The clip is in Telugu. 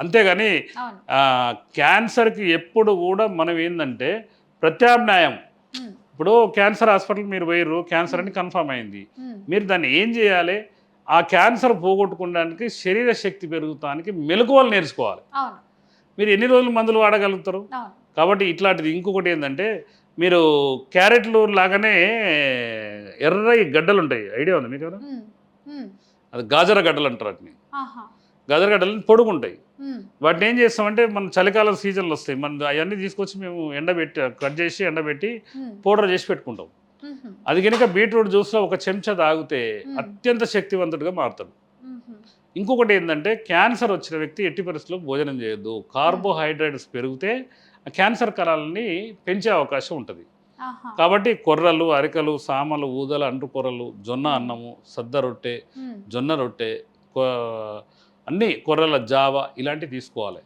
అంతేగాని క్యాన్సర్కి ఎప్పుడు కూడా మనం ఏంటంటే ప్రత్యామ్నాయం. ఇప్పుడు క్యాన్సర్ హాస్పిటల్ మీరు పోయారు, క్యాన్సర్ అని కన్ఫర్మ్ అయింది. మీరు దాన్ని ఏం చేయాలి? ఆ క్యాన్సర్ పోగొట్టుకోవడానికి శరీర శక్తి పెరుగుతానికి మెలకువలు నేర్చుకోవాలి. మీరు ఎన్ని రోజులు మందులు వాడగలుగుతారు? కాబట్టి ఇట్లాంటిది ఇంకొకటి ఏంటంటే మీరు క్యారెట్లు లాగానే ఎర్ర గడ్డలు ఉంటాయి, ఐడియా ఉంది మీకు? అది గాజర గడ్డలు అంటారు వాటిని. గాజర గడ్డలు పొడుగుంటాయి. వాటిని ఏం చేస్తామంటే మన చలికాలం సీజన్లు వస్తాయి, మన అవన్నీ తీసుకొచ్చి మేము ఎండబెట్టి కట్ చేసి ఎండబెట్టి పౌడర్ చేసి పెట్టుకుంటాం. అది కనుక బీట్రూట్ జ్యూస్లో ఒక చెంచా తాగితే అత్యంత శక్తివంతుడిగా మారుతాడు. ఇంకొకటి ఏంటంటే క్యాన్సర్ వచ్చిన వ్యక్తి ఎట్టి పరిస్థితుల్లో భోజనం చేయొద్దు. కార్బోహైడ్రేట్స్ పెరిగితే క్యాన్సర్ కణాలని పెంచే అవకాశం ఉంటుంది. కాబట్టి కొర్రలు, అరికలు, సామలు, ఊదలు, అంటు కొర్రలు, జొన్న అన్నము, సద్ద రొట్టె, జొన్న రొట్టె, అన్నీ కొర్రల జావ ఇలాంటివి తీసుకోవాలి.